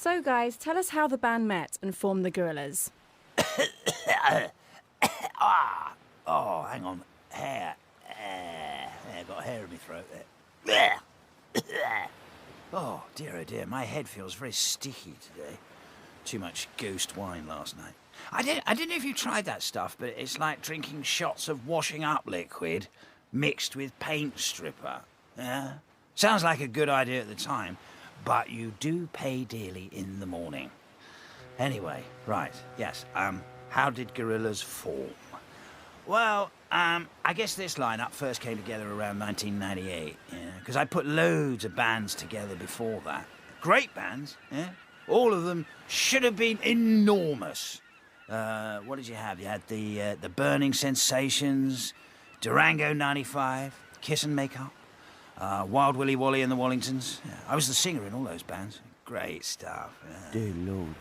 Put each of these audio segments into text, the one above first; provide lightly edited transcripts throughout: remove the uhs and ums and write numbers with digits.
So, guys, tell us how the band met and formed the Gorillaz. Oh, hang on. Hair. I've got hair in my throat there. Oh, dear, my head feels very sticky today. Too much ghost wine last night. I didn't know if you tried that stuff, but it's like drinking shots of washing up liquid mixed with paint stripper. Yeah? Sounds like a good idea at the time, but you do pay dearly in the morning. Anyway, right, yes, how did Gorillaz form? Well, I guess this lineup first came together around 1998, because I put loads of bands together before that. Great bands, yeah? All of them should have been enormous. What did you have? You had the Burning Sensations, Durango 95, Kiss and Make Up, Wild Willy Wally and the Wallingtons. Yeah, I was the singer in all those bands. Great stuff. Yeah. Dear Lord.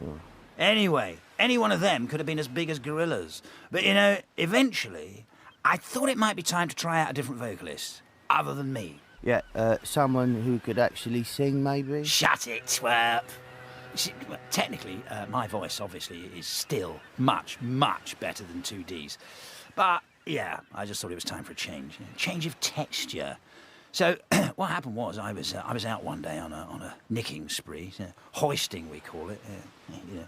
Oh. Anyway, any one of them could have been as big as Gorillaz. But, you know, eventually, I thought it might be time to try out a different vocalist, other than me. Yeah, someone who could actually sing, maybe? Shut it, twerp. See, well, technically, my voice, obviously, is still much, much better than 2D's. But, yeah, I just thought it was time for a change. Change of texture. So, what happened was, I was out one day on a nicking spree, hoisting we call it,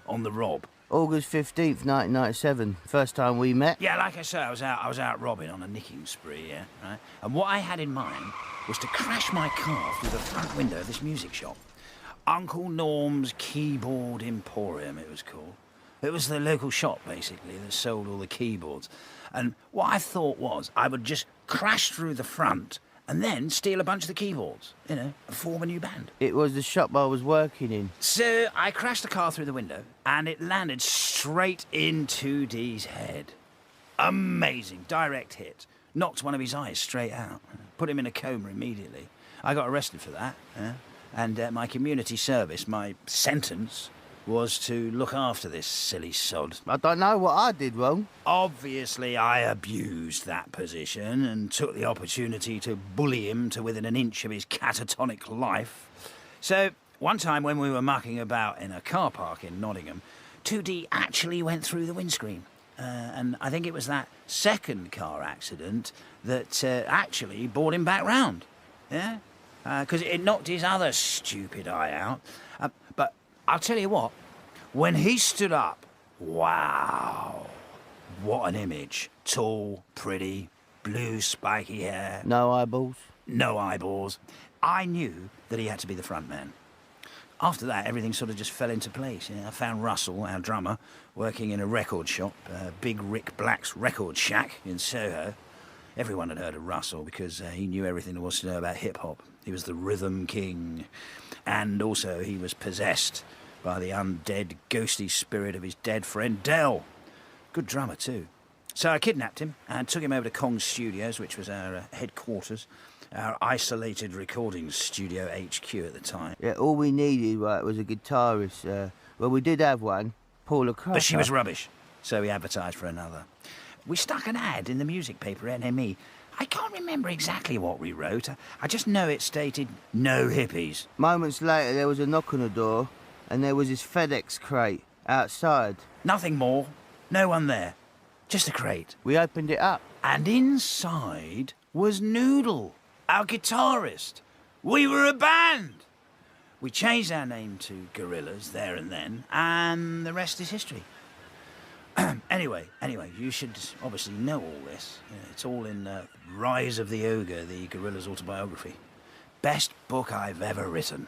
on the rob. August 15th, 1997, first time we met. Yeah, like I say, I was out robbing on a nicking spree, yeah, right? And what I had in mind was to crash my car through the front window of this music shop. Uncle Norm's Keyboard Emporium, it was called. It was the local shop, basically, that sold all the keyboards. And what I thought was, I would just crash through the front and then steal a bunch of the keyboards, and form a new band. It was the shop I was working in. So I crashed the car through the window, and it landed straight in 2D's head. Amazing, direct hit. Knocked one of his eyes straight out. Put him in a coma immediately. I got arrested for that, and my community service, my sentence, was to look after this silly sod. I don't know what I did wrong. Obviously, I abused that position and took the opportunity to bully him to within an inch of his catatonic life. So, one time when we were mucking about in a car park in Nottingham, 2D actually went through the windscreen. And I think it was that second car accident that actually brought him back round. Yeah? Because it knocked his other stupid eye out. But I'll tell you what, when he stood up, wow, what an image. Tall, pretty, blue spiky hair. No eyeballs? No eyeballs. I knew that he had to be the front man. After that, everything sort of just fell into place. I found Russell, our drummer, working in a record shop, Big Rick Black's Record Shack in Soho. Everyone had heard of Russell because he knew everything there was to know about hip-hop. He was the rhythm king. And also he was possessed by the undead, ghosty spirit of his dead friend Dell. Good drummer, too. So I kidnapped him and took him over to Kong Studios, which was our headquarters, our isolated recording studio HQ at the time. Yeah, all we needed, right, was a guitarist. Well, we did have one, Paula Crush. But she was rubbish, so we advertised for another. We stuck an ad in the music paper, NME. I can't remember exactly what we wrote. I just know it stated, no hippies. Moments later, there was a knock on the door, and there was this FedEx crate outside. Nothing more. No one there. Just a crate. We opened it up. And inside was Noodle, our guitarist. We were a band. We changed our name to Gorillaz there and then, and the rest is history. Anyway, you should obviously know all this. It's all in Rise of the Ogre, the Gorillaz autobiography. Best book I've ever written.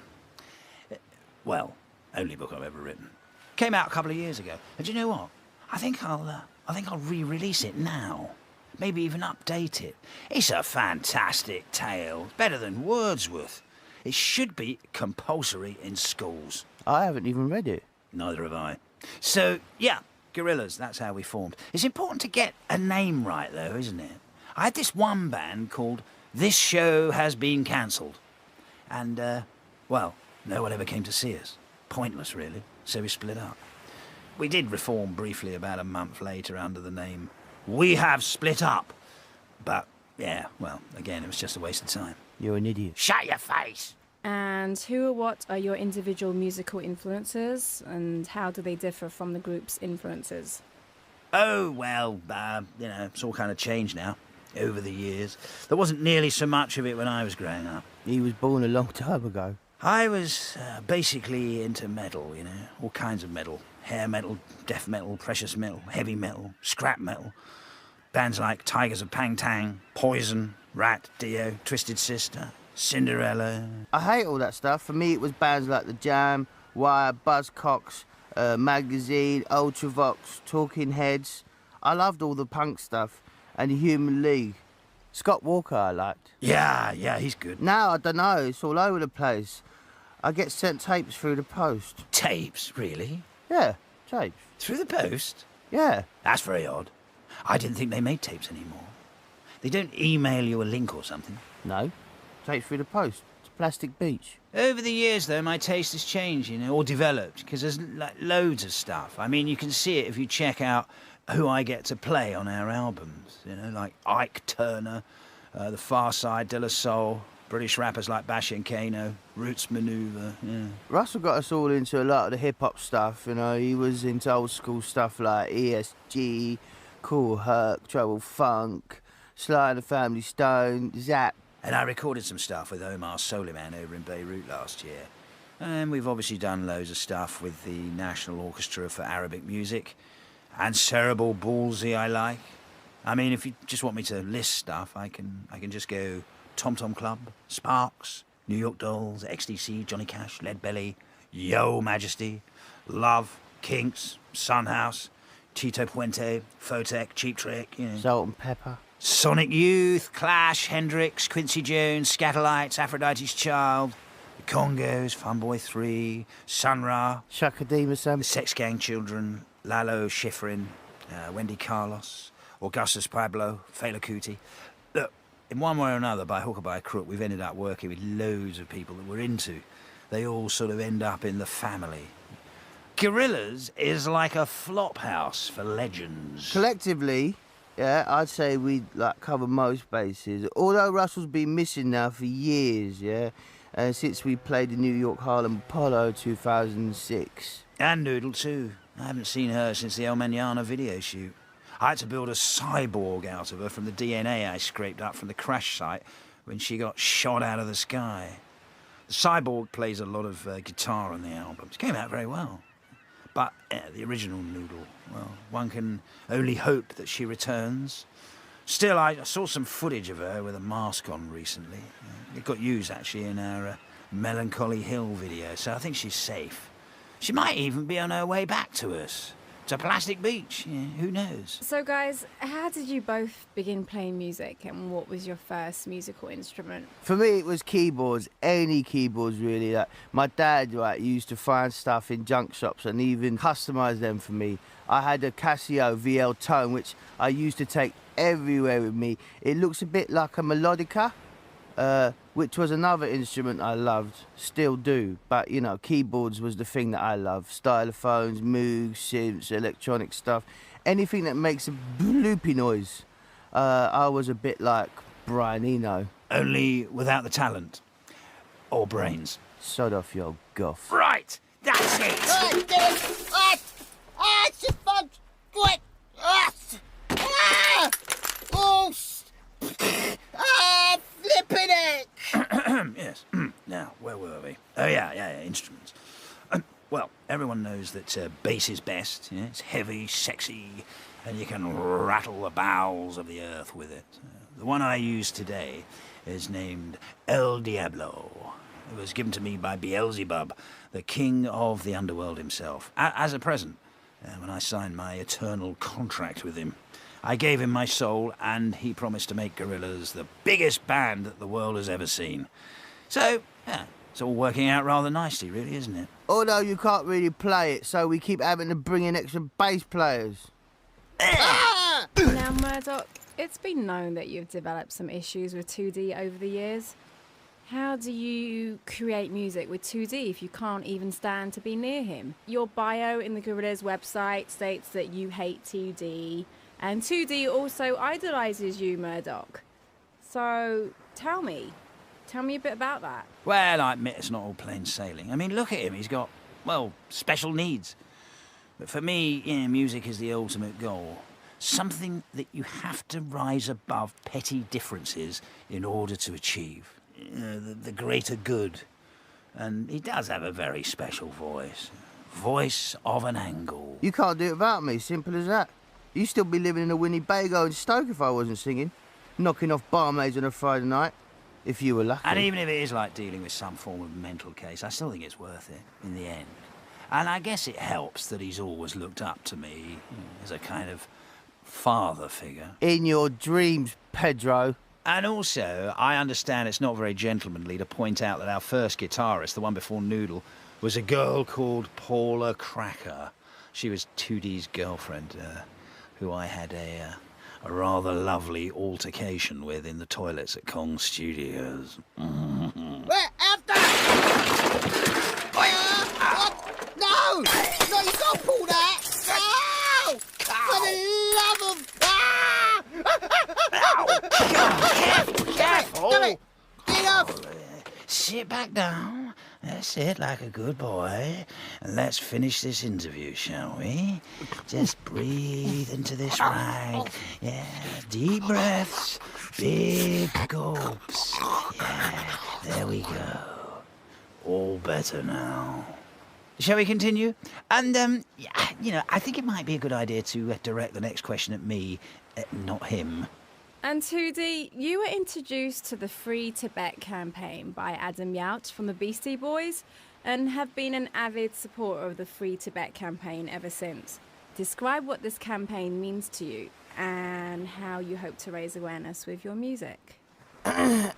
Well, only book I've ever written. Came out a couple of years ago. And do you know what? I think I'll re-release it now. Maybe even update it. It's a fantastic tale. Better than Wordsworth. It should be compulsory in schools. I haven't even read it. Neither have I. So, yeah. Gorillaz, that's how we formed. It's important to get a name right, though, isn't it? I had this one band called This Show Has Been Cancelled. And, well, no one ever came to see us. Pointless, really, so we split up. We did reform briefly about a month later under the name We Have Split Up. But, yeah, well, again, it was just a waste of time. You're an idiot. Shut your face! And who or what are your individual musical influences, and how do they differ from the group's influences? Oh, well, it's all kind of changed now over the years. There wasn't nearly so much of it when I was growing up. He was born a long time ago. I was basically into metal, all kinds of metal. Hair metal, death metal, precious metal, heavy metal, scrap metal. Bands like Tigers of Pang Tang, Poison, Rat, Dio, Twisted Sister, Cinderella. I hate all that stuff. For me, it was bands like The Jam, Wire, Buzzcocks, Magazine, Ultravox, Talking Heads. I loved all the punk stuff, and the Human League. Scott Walker I liked. Yeah, he's good. Now, I don't know, it's all over the place. I get sent tapes through the post. Tapes, really? Yeah, tapes. Through the post? Yeah. That's very odd. I didn't think they made tapes anymore. They don't email you a link or something. No, tapes through the post. It's Plastic Beach. Over the years, though, my taste has changed, or developed, because there's loads of stuff. I mean, you can see it if you check out who I get to play on our albums, like Ike Turner, The Far Side, De La Soul, British rappers like Bash and Kano, Roots Maneuver, yeah. Russell got us all into a lot of the hip-hop stuff, He was into old school stuff like ESG, Cool Herc, Trouble Funk, Sly and the Family Stone, Zap. And I recorded some stuff with Omar Soliman over in Beirut last year. And we've obviously done loads of stuff with the National Orchestra for Arabic Music. And Cerebral Ballsy I like. I mean, if you just want me to list stuff, I can just go Tom Tom Club, Sparks, New York Dolls, XTC, Johnny Cash, Lead Belly, Yo Majesty, Love, Kinks, Sunhouse, Tito Puente, Photech, Cheap Trick, Salt and Pepper. Sonic Youth, Clash, Hendrix, Quincy Jones, Scatterlights, Aphrodite's Child, The Congos, Funboy 3, Sun Ra, Shakadima Sam. The Sex Gang Children, Lalo Schifrin, Wendy Carlos, Augustus Pablo, Fela Kuti. Look, in one way or another, by hook or by crook, we've ended up working with loads of people that we're into. They all sort of end up in the family. Gorillaz is like a flop house for legends. Collectively, yeah, I'd say we cover most bases. Although Russell's been missing now for years, yeah, since we played the New York Harlem Apollo 2006. And Noodle too. I haven't seen her since the El Mañana video shoot. I had to build a cyborg out of her from the DNA I scraped up from the crash site when she got shot out of the sky. The cyborg plays a lot of guitar on the album. It came out very well. But the original Noodle, well, one can only hope that she returns. Still, I saw some footage of her with a mask on recently. It got used, actually, in our Melancholy Hill video, so I think she's safe. She might even be on her way back to us. To Plastic Beach, who knows? So guys, how did you both begin playing music, and what was your first musical instrument? For me, it was keyboards, any keyboards really. My dad used to find stuff in junk shops and even customise them for me. I had a Casio VL Tone, which I used to take everywhere with me. It looks a bit like a melodica, which was another instrument I loved, still do. But, keyboards was the thing that I loved. Stylophones, Moogs, synths, electronic stuff. Anything that makes a bloopy noise. I was a bit like Brian Eno. Only without the talent. Or brains. Sod off your goff. Right, that's it! Flipping it! Yes. Now, where were we? Oh, yeah, instruments. Well, everyone knows that bass is best. It's heavy, sexy, and you can rattle the bowels of the earth with it. The one I use today is named El Diablo. It was given to me by Beelzebub, the king of the underworld himself, as a present when I signed my eternal contract with him. I gave him my soul, and he promised to make Gorillaz the biggest band that the world has ever seen. So, yeah, it's all working out rather nicely, really, isn't it? Although you can't really play it, so we keep having to bring in extra bass players. Now, Murdoc, it's been known that you've developed some issues with 2D over the years. How do you create music with 2D if you can't even stand to be near him? Your bio in the Gorillaz website states that you hate 2D, and 2D also idolises you, Murdoc. So, tell me, Tell me a bit about that. Well, I admit it's not all plain sailing. I mean, look at him. He's got, well, special needs. But for me, yeah, music is the ultimate goal. Something that you have to rise above petty differences in order to achieve. The greater good. And he does have a very special voice. Voice of an angle. You can't do it without me, simple as that. You'd still be living in a Winnebago in Stoke if I wasn't singing. Knocking off barmaids on a Friday night. If you were lucky. And even if it is like dealing with some form of mental case, I still think it's worth it in the end. And I guess it helps that he's always looked up to me as a kind of father figure. In your dreams, Pedro. And also, I understand it's not very gentlemanly to point out that our first guitarist, the one before Noodle, was a girl called Paula Cracker. She was 2D's girlfriend, who I had a rather lovely altercation with in the toilets at Kong Studios. Where? After! No! No, you can't pull that! No! For the love of... Careful! Damn it! Get off! Sit back down. That's it, like a good boy. And let's finish this interview, shall we? Just breathe into this rag. Yeah, deep breaths, big gulps. Yeah, there we go. All better now. Shall we continue? And, yeah, I think it might be a good idea to direct the next question at me, not him. And 2D, you were introduced to the Free Tibet campaign by Adam Yauch from the Beastie Boys and have been an avid supporter of the Free Tibet campaign ever since. Describe what this campaign means to you and how you hope to raise awareness with your music. I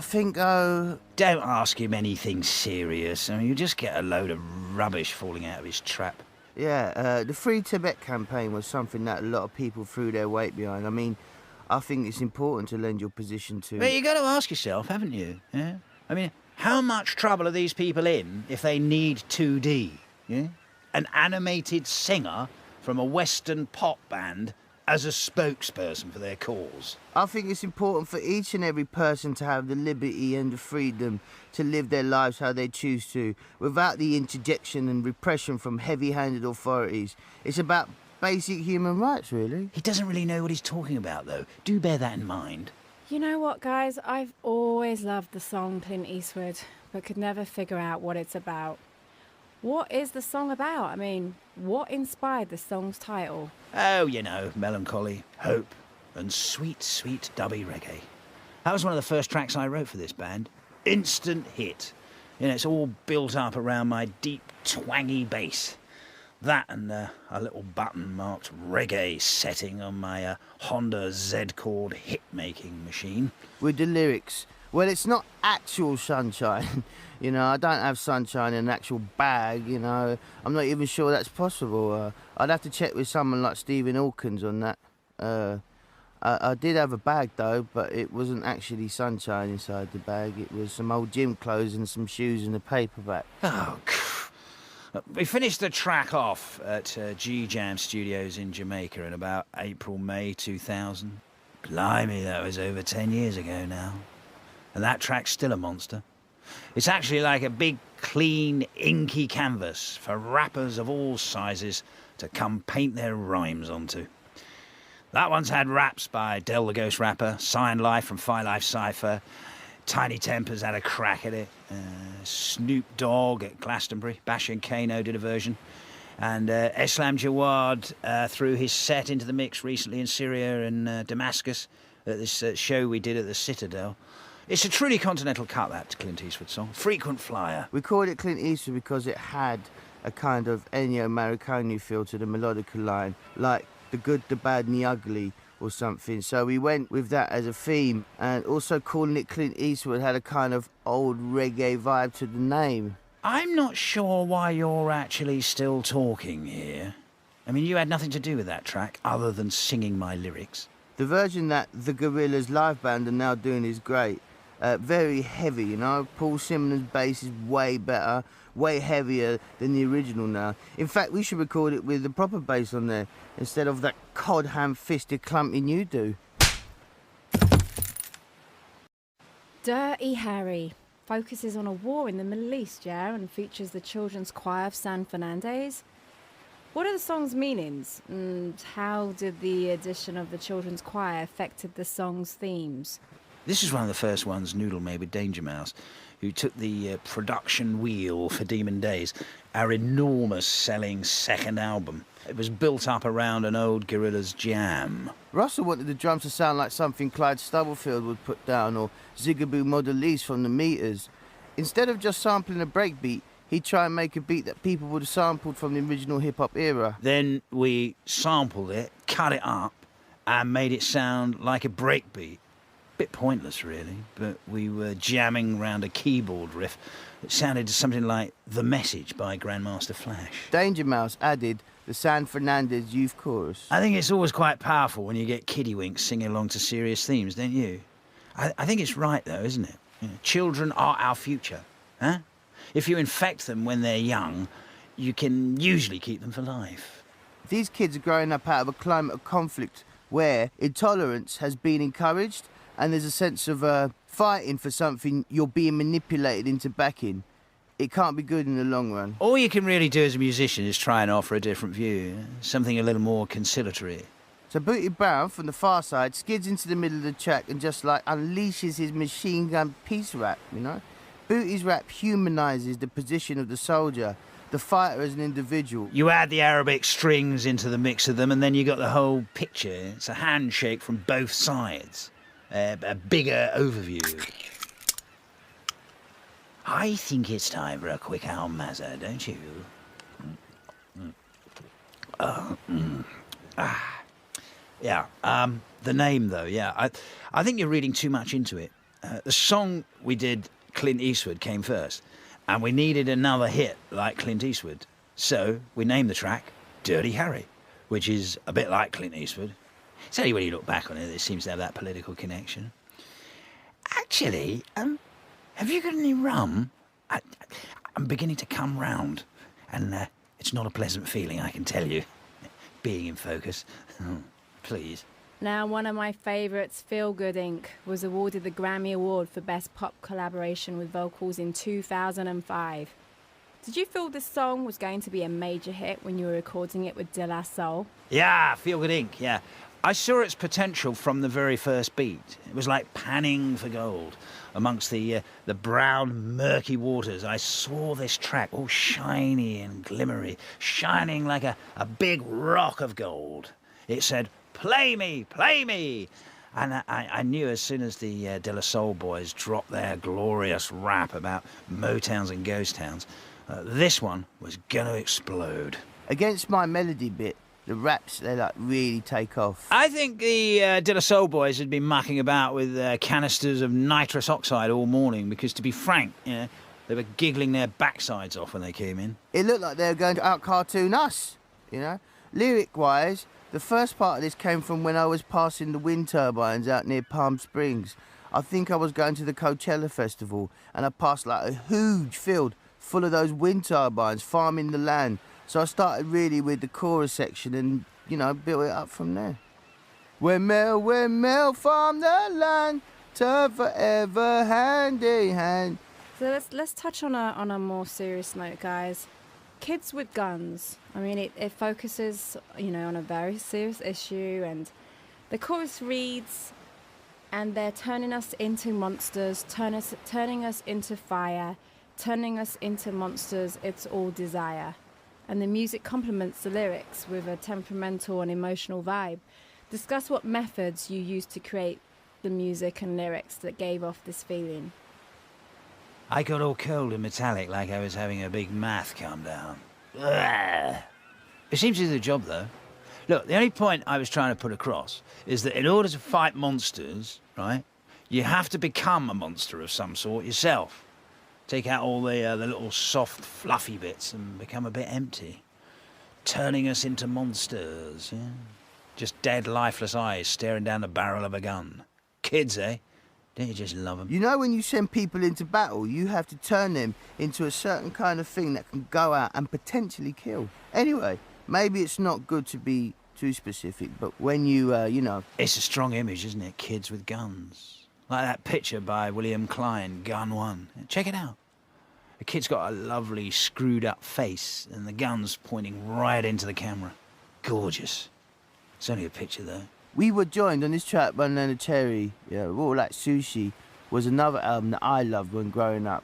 think, Don't ask him anything serious. I mean, you just get a load of rubbish falling out of his trap. Yeah, the Free Tibet campaign was something that a lot of people threw their weight behind. I mean, I think it's important to lend your position to... But you got to ask yourself, haven't you? Yeah? I mean, how much trouble are these people in if they need 2D? Yeah? An animated singer from a Western pop band as a spokesperson for their cause. I think it's important for each and every person to have the liberty and the freedom to live their lives how they choose to, without the interjection and repression from heavy-handed authorities. It's about basic human rights, really. He doesn't really know what he's talking about, though. Do bear that in mind. You know what, guys? I've always loved the song Clint Eastwood, but could never figure out what it's about. What is the song about? I mean, what inspired the song's title? Oh, melancholy, hope, and sweet, sweet dubby reggae. That was one of the first tracks I wrote for this band. Instant hit. It's all built up around my deep, twangy bass. That and a little button marked reggae setting on my Honda Z-Chord hit-making machine. With the lyrics, well, it's not actual sunshine. I don't have sunshine in an actual bag, I'm not even sure that's possible. I'd have to check with someone like Stephen Hawkins on that. I did have a bag, though, but it wasn't actually sunshine inside the bag. It was some old gym clothes and some shoes and a paperback. Oh, we finished the track off at G-Jam Studios in Jamaica in about April, May 2000. Blimey, that was over 10 years ago now. And that track's still a monster. It's actually like a big, clean, inky canvas for rappers of all sizes to come paint their rhymes onto. That one's had raps by Del the Ghost Rapper, Cyan Life from Phi Life Cypher, Tiny Temper's had a crack at it, Snoop Dogg at Glastonbury, Bash and Kano did a version, and Islam Jawad threw his set into the mix recently in Syria and Damascus at this show we did at the Citadel. It's a truly continental cut, that Clint Eastwood song. Frequent flyer. We called it Clint Eastwood because it had a kind of Ennio Morricone feel to the melodical line, like the good, the bad and the ugly or something. So we went with that as a theme, and also calling it Clint Eastwood had a kind of old reggae vibe to the name. I'm not sure why you're actually still talking here. I mean, you had nothing to do with that track other than singing my lyrics. The version that the Gorillaz live band are now doing is great. Very heavy, Paul Simone's bass is way better, way heavier than the original now. In fact, we should record it with the proper bass on there, instead of that cod ham-fisted clumping you do. Dirty Harry focuses on a war in the Middle East, yeah, and features the Children's Choir of San Fernandez. What are the song's meanings, and how did the addition of the Children's Choir affected the song's themes? This is one of the first ones Noodle made with Danger Mouse, who took the production wheel for Demon Days, our enormous selling second album. It was built up around an old Gorillaz jam. Russell wanted the drums to sound like something Clyde Stubblefield would put down, or Zigaboo Modelise from the Meters. Instead of just sampling a breakbeat, he'd try and make a beat that people would have sampled from the original hip-hop era. Then we sampled it, cut it up, and made it sound like a breakbeat. Bit pointless, really, but we were jamming round a keyboard riff that sounded something like The Message by Grandmaster Flash. Danger Mouse added the San Fernandez Youth Chorus. I think it's always quite powerful when you get kiddywinks singing along to serious themes, don't you? I think it's right, though, isn't it? You know, children are our future, huh? If you infect them when they're young, you can usually keep them for life. These kids are growing up out of a climate of conflict where intolerance has been encouraged and there's a sense of fighting for something you're being manipulated into backing. It can't be good in the long run. All you can really do as a musician is try and offer a different view, something a little more conciliatory. So Booty Brown from the far side skids into the middle of the track and just like unleashes his machine gun peace rap, you know? Booty's rap humanises the position of the soldier, the fighter as an individual. You add the Arabic strings into the mix of them and then you got the whole picture. It's a handshake from both sides. A bigger overview. I think it's time for a quick Almazza, don't you? Yeah, the name, though, yeah. I think you're reading too much into it. The song we did, Clint Eastwood, came first, and we needed another hit like Clint Eastwood. So we named the track Dirty Harry, which is a bit like Clint Eastwood. It's only when you look back on it that it seems to have that political connection. Actually, have you got any rum? I'm beginning to come round, and it's not a pleasant feeling, I can tell you, being in focus. Please. Now, one of my favourites, Feel Good Inc., was awarded the Grammy Award for Best Pop Collaboration with Vocals in 2005. Did you feel this song was going to be a major hit when you were recording it with De La Soul? Yeah, Feel Good Inc., yeah. I saw its potential from the very first beat. It was like panning for gold. Amongst the brown, murky waters, I saw this track all shiny and glimmery, shining like a big rock of gold. It said, "Play me, play me!" And I knew as soon as the De La Soul boys dropped their glorious rap about Motowns and ghost towns, this one was gonna explode. Against my melody bit, the raps, they like really take off. I think the De La Soul boys had been mucking about with canisters of nitrous oxide all morning because, to be frank, you know, they were giggling their backsides off when they came in. It looked like they were going to out-cartoon us, you know? Lyric-wise, the first part of this came from when I was passing the wind turbines out near Palm Springs. I think I was going to the Coachella Festival, and I passed like a huge field full of those wind turbines farming the land. So I started really with the chorus section and, you know, built it up from there. When Mel farm the land, turn forever hand in hand. So let's touch on a more serious note, guys. Kids with guns. I mean, it focuses, you know, on a very serious issue, and the chorus reads, "And they're turning us into monsters, turning us into fire, turning us into monsters, it's all desire." And the music complements the lyrics with a temperamental and emotional vibe. Discuss what methods you used to create the music and lyrics that gave off this feeling. I got all cold and metallic like I was having a big math calm down. Ugh. It seems to do the job, though. Look, the only point I was trying to put across is that in order to fight monsters, right, you have to become a monster of some sort yourself. Take out all the little soft, fluffy bits and become a bit empty. Turning us into monsters, yeah? Just dead, lifeless eyes staring down the barrel of a gun. Kids, eh? Don't you just love them? You know, when you send people into battle, you have to turn them into a certain kind of thing that can go out and potentially kill. Anyway, maybe it's not good to be too specific, but when you, you know... It's a strong image, isn't it? Kids with guns. Like that picture by William Klein, Gun 1. Check it out. The kid's got a lovely screwed-up face, and the gun's pointing right into the camera. Gorgeous. It's only a picture, though. We were joined on this track by Banana Cherry. Yeah, Raw Like Sushi was another album that I loved when growing up.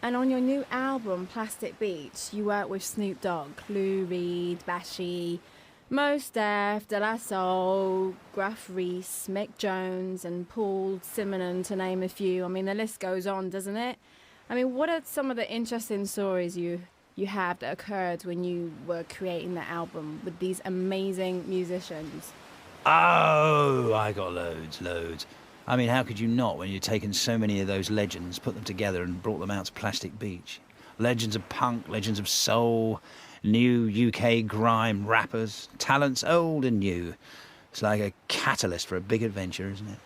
And on your new album, Plastic Beach, you work with Snoop Dogg, Lou Reed, Bashy, Mos Def, De La Soul, Gruff Rhys, Mick Jones, and Paul Simonon, to name a few. I mean, the list goes on, doesn't it? I mean, what are some of the interesting stories you have that occurred when you were creating the album with these amazing musicians? Oh, I got loads. I mean, how could you not when you've taken so many of those legends, put them together and brought them out to Plastic Beach? Legends of punk, legends of soul, new UK grime rappers, talents old and new. It's like a catalyst for a big adventure, isn't it?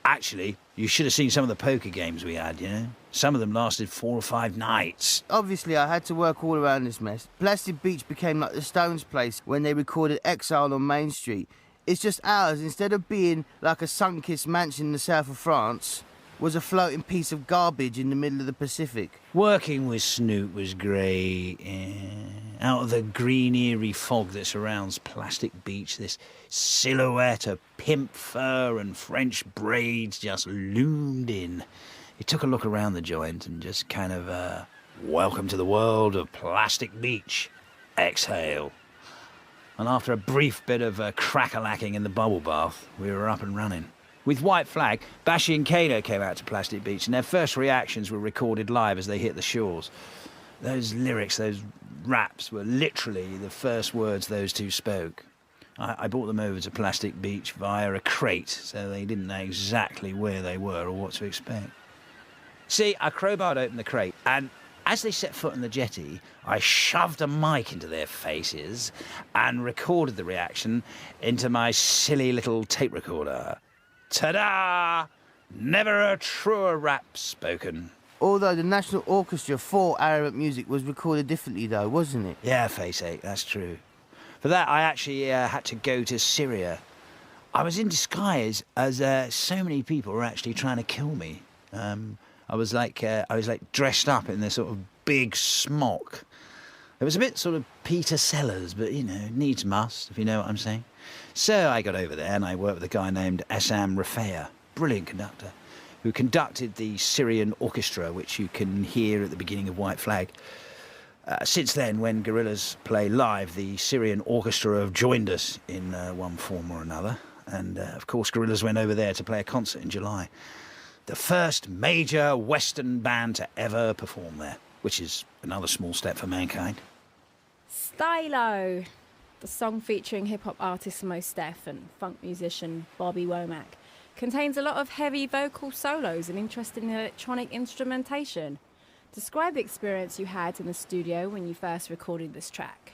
Actually, you should have seen some of the poker games we had, you know? Some of them lasted 4 or 5 nights. Obviously, I had to work all around this mess. Plastic Beach became like the Stones' place when they recorded Exile on Main Street. It's just ours, instead of being like a sun-kissed mansion in the south of France, was a floating piece of garbage in the middle of the Pacific. Working with Snoop was great. Yeah. Out of the green, eerie fog that surrounds Plastic Beach, this silhouette of pimp fur and French braids just loomed in. He took a look around the joint and just kind of, welcome to the world of Plastic Beach. Exhale. And after a brief bit of crack-a-lacking in the bubble bath, we were up and running. With White Flag, Bashy and Kano came out to Plastic Beach, and their first reactions were recorded live as they hit the shores. Those lyrics, those raps, were literally the first words those two spoke. I brought them over to Plastic Beach via a crate, so they didn't know exactly where they were or what to expect. See, I crowbarred open the crate, and as they set foot on the jetty, I shoved a mic into their faces and recorded the reaction into my silly little tape recorder. Ta-da! Never a truer rap spoken. Although the National Orchestra for Arabic Music was recorded differently though, wasn't it? Yeah, face ache, that's true. For that, I actually had to go to Syria. I was in disguise as so many people were actually trying to kill me. I was like dressed up in this sort of big smock. It was a bit sort of Peter Sellers, but, you know, needs must, if you know what I'm saying. So I got over there and I worked with a guy named Assam Rafea, brilliant conductor, who conducted the Syrian orchestra, which you can hear at the beginning of White Flag. Since then, when Gorillaz play live, the Syrian orchestra have joined us in one form or another. And, of course, Gorillaz went over there to play a concert in July. The first major Western band to ever perform there, which is another small step for mankind. Stylo, the song featuring hip-hop artist Mos Def and funk musician Bobby Womack, contains a lot of heavy vocal solos and interesting electronic instrumentation. Describe the experience you had in the studio when you first recorded this track.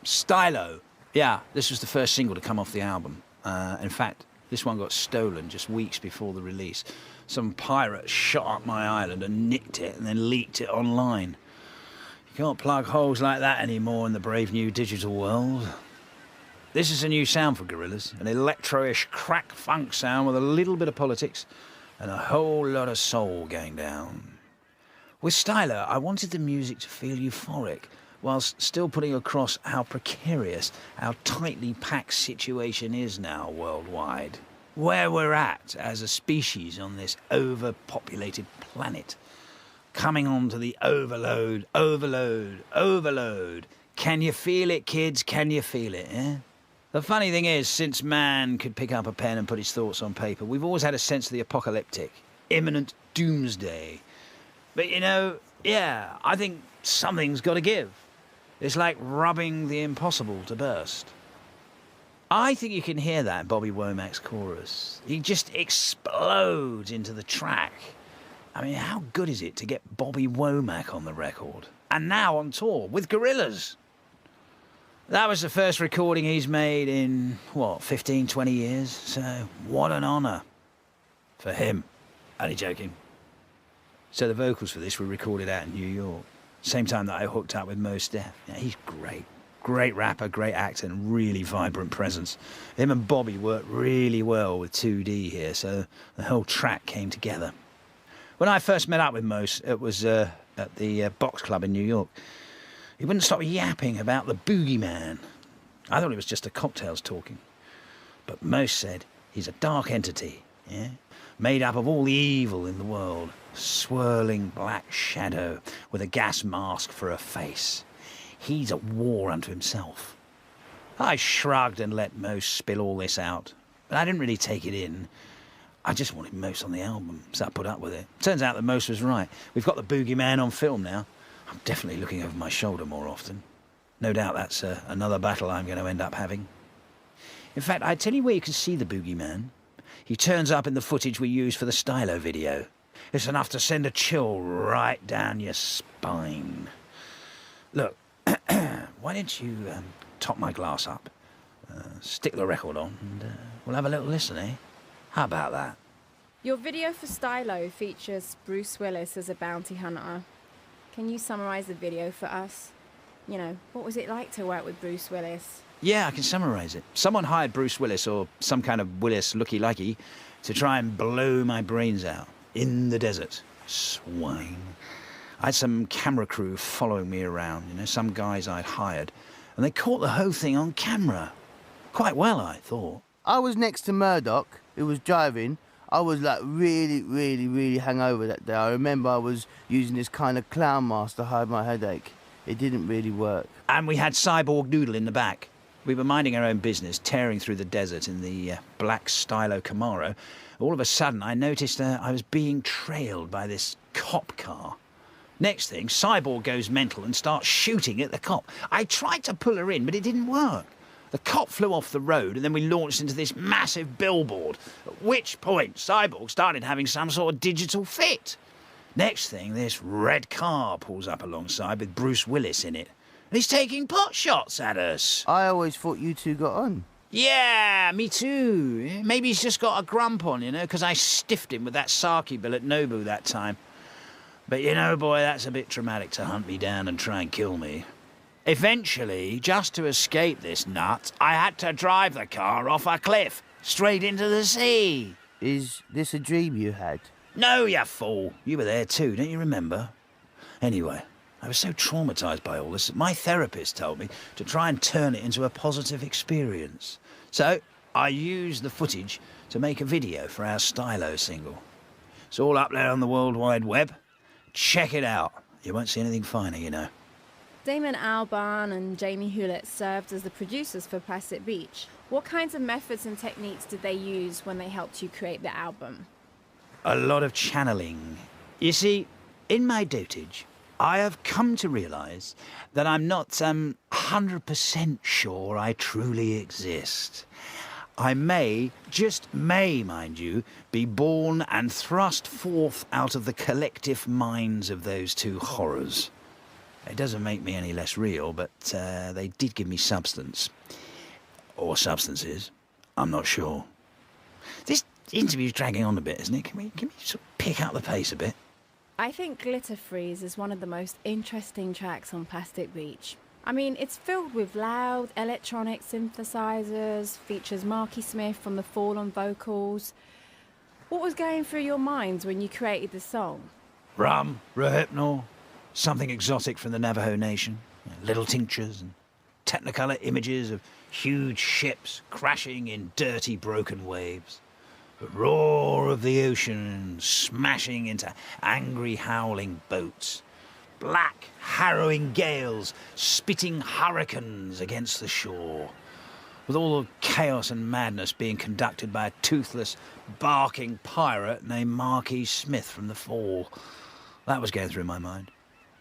Stylo. Yeah, this was the first single to come off the album. In fact, this one got stolen just weeks before the release. Some pirate shot up my island and nicked it and then leaked it online. You can't plug holes like that anymore in the brave new digital world. This is a new sound for Gorillaz, an electro-ish crack funk sound with a little bit of politics and a whole lot of soul going down. With Stylo, I wanted the music to feel euphoric, whilst still putting across how precarious our tightly packed situation is now worldwide. Where we're at as a species on this overpopulated planet. Coming on to the overload. Can you feel it, kids? Can you feel it, eh? The funny thing is, since man could pick up a pen and put his thoughts on paper, we've always had a sense of the apocalyptic, imminent doomsday. But, you know, yeah, I think something's got to give. It's like rubbing the impossible to burst. I think you can hear that in Bobby Womack's chorus. He just explodes into the track. I mean, how good is it to get Bobby Womack on the record? And now on tour with Gorillaz. That was the first recording he's made in, 15, 20 years? So, what an honour for him. Only joking. So the vocals for this were recorded out in New York. Same time that I hooked up with Mos Def. Yeah, he's great. Great rapper, great actor, and really vibrant presence. Him and Bobby worked really well with 2D here, so the whole track came together. When I first met up with Mose, it was at the Box Club in New York. He wouldn't stop yapping about the boogeyman. I thought it was just the cocktails talking. But Mose said he's a dark entity, yeah? Made up of all the evil in the world. Swirling black shadow with a gas mask for a face. He's at war unto himself. I shrugged and let Mose spill all this out. But I didn't really take it in. I just wanted Mose on the album, so I put up with it. Turns out that Mose was right. We've got the boogeyman on film now. I'm definitely looking over my shoulder more often. No doubt that's another battle I'm going to end up having. In fact, I tell you where you can see the boogeyman. He turns up in the footage we used for the Stylo video. It's enough to send a chill right down your spine. Look, why don't you top my glass up, stick the record on, and we'll have a little listen, eh? How about that? Your video for Stylo features Bruce Willis as a bounty hunter. Can you summarise the video for us? You know, what was it like to work with Bruce Willis? Yeah, I can summarise it. Someone hired Bruce Willis, or some kind of Willis looky-likey, to try and blow my brains out in the desert. Swine. I had some camera crew following me around, you know, some guys I'd hired, and they caught the whole thing on camera. Quite well, I thought. I was next to Murdoc, who was driving. I was like really hungover that day. I remember I was using this kind of clown mask to hide my headache. It didn't really work. And we had Cyborg Noodle in the back. We were minding our own business, tearing through the desert in the black Stylo Camaro. All of a sudden, I noticed I was being trailed by this cop car. Next thing, Cyborg goes mental and starts shooting at the cop. I tried to pull her in, but it didn't work. The cop flew off the road, and then we launched into this massive billboard, at which point Cyborg started having some sort of digital fit. Next thing, this red car pulls up alongside with Bruce Willis in it. And he's taking pot shots at us. I always thought you two got on. Yeah, me too. Maybe he's just got a grump on, you know, because I stiffed him with that sake bill at Nobu that time. But you know, boy, that's a bit traumatic to hunt me down and try and kill me. Eventually, just to escape this nut, I had to drive the car off a cliff, straight into the sea. Is this a dream you had? No, you fool. You were there too, don't you remember? Anyway, I was so traumatised by all this that my therapist told me to try and turn it into a positive experience. So I used the footage to make a video for our Stylo single. It's all up there on the World Wide Web. Check it out. You won't see anything finer, you know. Damon Albarn and Jamie Hewlett served as the producers for Plastic Beach. What kinds of methods and techniques did they use when they helped you create the album? A lot of channeling. You see, in my dotage, I have come to realise that I'm not 100% sure I truly exist. I may, just may, mind you, be born and thrust forth out of the collective minds of those two horrors. It doesn't make me any less real, but they did give me substance. Or substances. I'm not sure. This interview's dragging on a bit, isn't it? Can we sort of pick up the pace a bit? I think Glitter Freeze is one of the most interesting tracks on Plastic Beach. I mean, it's filled with loud electronic synthesizers, features Marky Smith from The Fall on vocals. What was going through your minds when you created the song? Rum, Rohypnol, something exotic from the Navajo Nation, little tinctures and technicolor images of huge ships crashing in dirty, broken waves. The roar of the ocean smashing into angry, howling boats. Black, harrowing gales spitting hurricanes against the shore. With all the chaos and madness being conducted by a toothless, barking pirate named Marky Smith from The Fall. That was going through my mind.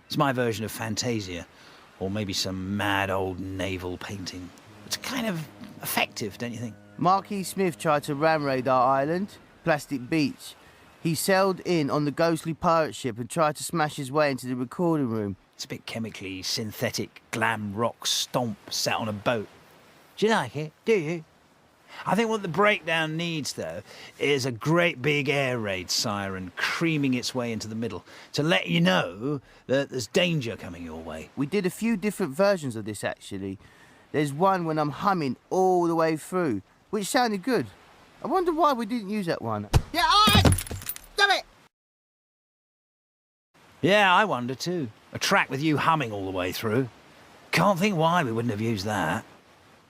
It's my version of Fantasia, or maybe some mad old naval painting. It's kind of effective, don't you think? Marky Smith tried to ram raid our island, Plastic Beach. He sailed in on the ghostly pirate ship and tried to smash his way into the recording room. It's a bit chemically synthetic glam rock stomp sat on a boat. Do you like it? Do you? I think what the breakdown needs, though, is a great big air raid siren creaming its way into the middle to let you know that there's danger coming your way. We did a few different versions of this, actually. There's one when I'm humming all the way through, which sounded good. I wonder why we didn't use that one. Yeah, alright! Damn it! Yeah, I wonder too. A track with you humming all the way through. Can't think why we wouldn't have used that.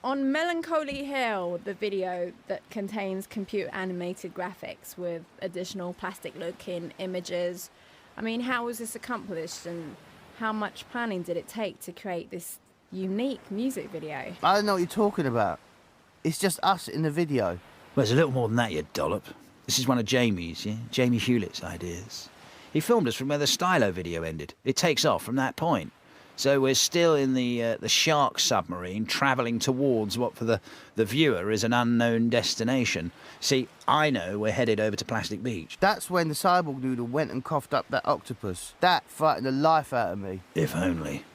On Melancholy Hill, the video that contains computer animated graphics with additional plastic looking images, I mean, how was this accomplished and how much planning did it take to create this unique music video? I don't know what you're talking about. It's just us in the video. Well, there's a little more than that, you dollop. This is one of Jamie's, yeah? Jamie Hewlett's ideas. He filmed us from where the Stylo video ended. It takes off from that point. So we're still in the shark submarine, travelling towards what for the viewer is an unknown destination. See, I know we're headed over to Plastic Beach. That's when the cyborg noodle went and coughed up that octopus. That frightened the life out of me. If only.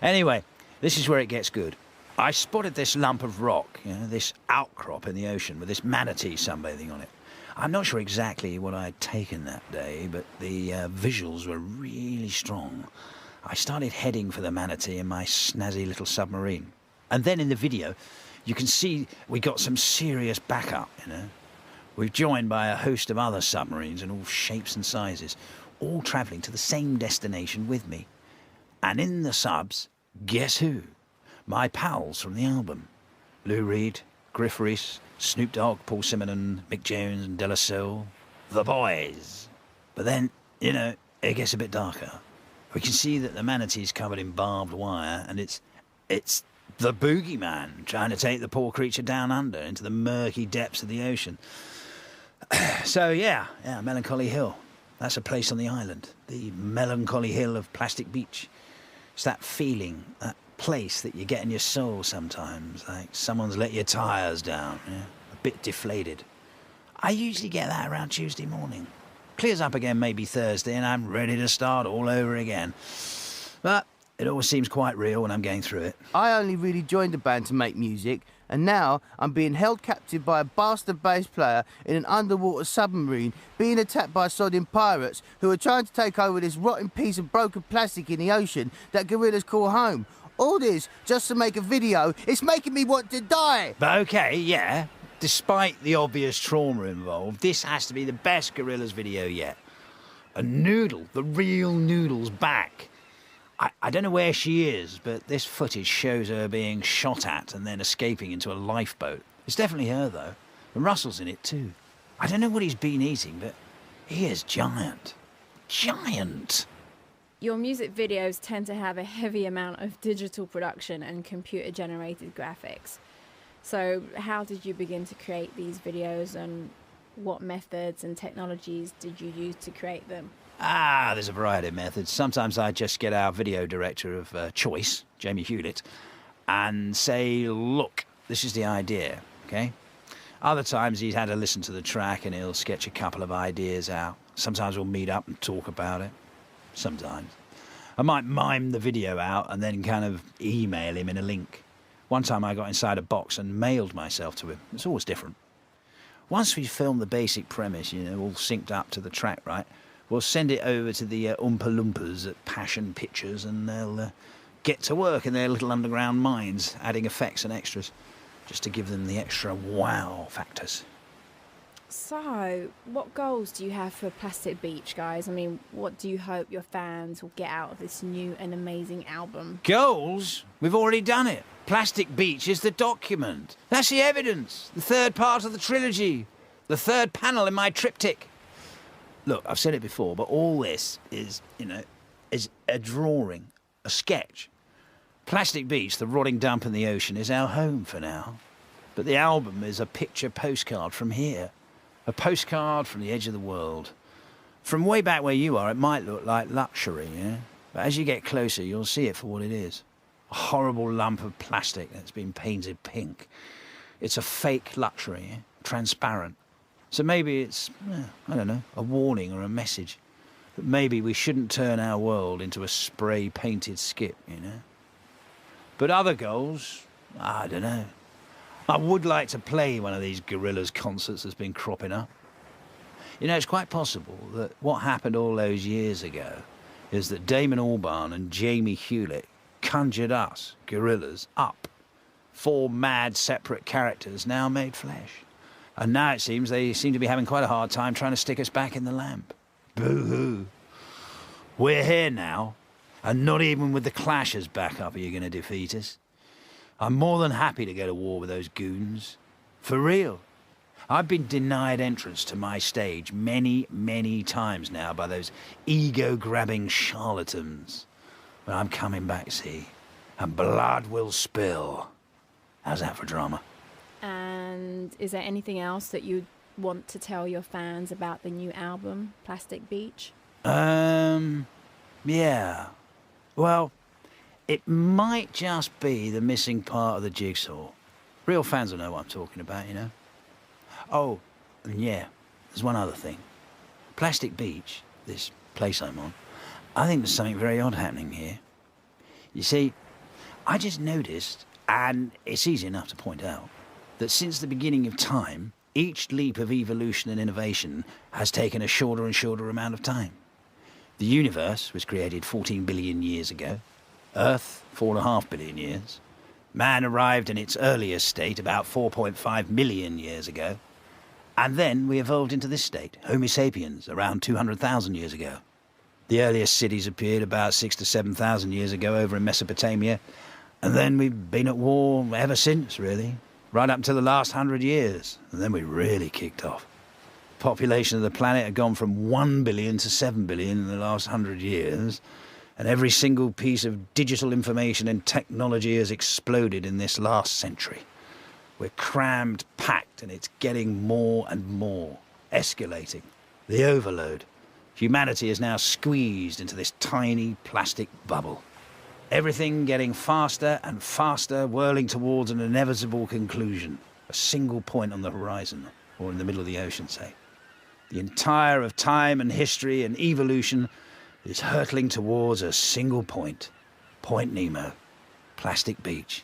Anyway, this is where it gets good. I spotted this lump of rock, you know, this outcrop in the ocean with this manatee sunbathing on it. I'm not sure exactly what I'd taken that day, but the visuals were really strong. I started heading for the manatee in my snazzy little submarine. And then in the video, you can see we got some serious backup, you know. We're joined by a host of other submarines in all shapes and sizes, all travelling to the same destination with me. And in the subs, guess who? My pals from the album. Lou Reed, Griff Rhys, Snoop Dogg, Paul Simonon, Mick Jones and De La Soul. The boys. But then, you know, it gets a bit darker. We can see that the manatee's covered in barbed wire, and it's the boogeyman trying to take the poor creature down under into the murky depths of the ocean. So, yeah, Melancholy Hill. That's a place on the island. The Melancholy Hill of Plastic Beach. It's that feeling, that place that you get in your soul sometimes, like someone's let your tyres down, yeah? A bit deflated. I usually get that around Tuesday morning. Clears up again maybe Thursday and I'm ready to start all over again. But it always seems quite real when I'm going through it. I only really joined the band to make music, and now I'm being held captive by a bastard bass player in an underwater submarine, being attacked by sodding pirates who are trying to take over this rotten piece of broken plastic in the ocean that Gorillaz call home. All this just to make a video. It's making me want to die. But okay, yeah. Despite the obvious trauma involved, this has to be the best Gorillaz video yet. A noodle, the real noodle's back. I don't know where she is, but this footage shows her being shot at and then escaping into a lifeboat. It's definitely her, though. And Russell's in it, too. I don't know what he's been eating, but he is giant. Giant! Your music videos tend to have a heavy amount of digital production and computer-generated graphics. So how did you begin to create these videos, and what methods and technologies did you use to create them? There's a variety of methods. Sometimes I just get our video director of choice, Jamie Hewlett, and say, look, this is the idea, okay? Other times he's had to listen to the track and he'll sketch a couple of ideas out. Sometimes we'll meet up and talk about it. Sometimes. I might mime the video out and then kind of email him in a link. One time I got inside a box and mailed myself to him. It's always different. Once we've filmed the basic premise, you know, all synced up to the track, right, we'll send it over to the Oompa Loompas at Passion Pictures and they'll get to work in their little underground mines, adding effects and extras, just to give them the extra wow factors. So, what goals do you have for Plastic Beach, guys? I mean, what do you hope your fans will get out of this new and amazing album? Goals? We've already done it. Plastic Beach is the document. That's the evidence. The third part of the trilogy. The third panel in my triptych. Look, I've said it before, but all this is, you know, is a drawing, a sketch. Plastic Beach, the rotting dump in the ocean, is our home for now. But the album is a picture postcard from here. A postcard from the edge of the world. From way back where you are, it might look like luxury, yeah? But as you get closer, you'll see it for what it is. A horrible lump of plastic that's been painted pink. It's a fake luxury, yeah? Transparent. So maybe it's, I don't know, a warning or a message. That maybe we shouldn't turn our world into a spray-painted skip, you know? But other goals, I don't know. I would like to play one of these Gorillaz concerts that's been cropping up. You know, it's quite possible that what happened all those years ago is that Damon Albarn and Jamie Hewlett conjured us, Gorillaz, up. 4 mad, separate characters now made flesh. And now it seems they seem to be having quite a hard time trying to stick us back in the lamp. Boo-hoo. We're here now, and not even with the Clash as backup are you going to defeat us. I'm more than happy to go to war with those goons. For real. I've been denied entrance to my stage many, many times now by those ego-grabbing charlatans. But I'm coming back, see, and blood will spill. How's that for drama? And is there anything else that you'd want to tell your fans about the new album, Plastic Beach? Yeah. Well, it might just be the missing part of the jigsaw. Real fans will know what I'm talking about, you know? Oh, and yeah, there's one other thing. Plastic Beach, this place I'm on, I think there's something very odd happening here. You see, I just noticed, and it's easy enough to point out, that since the beginning of time, each leap of evolution and innovation has taken a shorter and shorter amount of time. The universe was created 14 billion years ago. Earth, 4.5 billion years. Man arrived in its earliest state about 4.5 million years ago. And then we evolved into this state, Homo sapiens, around 200,000 years ago. The earliest cities appeared about 6,000 to 7,000 years ago over in Mesopotamia. And then we've been at war ever since, really. Right up until the last 100 years. And then we really kicked off. The population of the planet had gone from 1 billion to 7 billion in the last 100 years. And every single piece of digital information and technology has exploded in this last century. We're crammed, packed, and it's getting more and more, escalating. The overload. Humanity is now squeezed into this tiny plastic bubble. Everything getting faster and faster, whirling towards an inevitable conclusion. A single point on the horizon, or in the middle of the ocean, say. The entire of time and history and evolution is hurtling towards a single point. Point Nemo. Plastic Beach.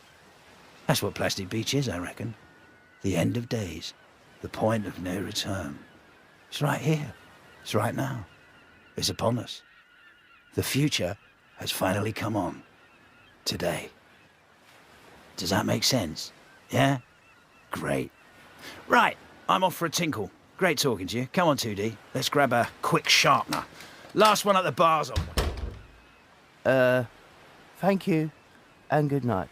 That's what Plastic Beach is, I reckon. The end of days. The point of no return. It's right here. It's right now. It's upon us. The future has finally come on. Today. Does that make sense? Yeah? Great. Right, I'm off for a tinkle. Great talking to you. Come on, 2D. Let's grab a quick sharpener. Last one at the bar's on. Thank you, and good night.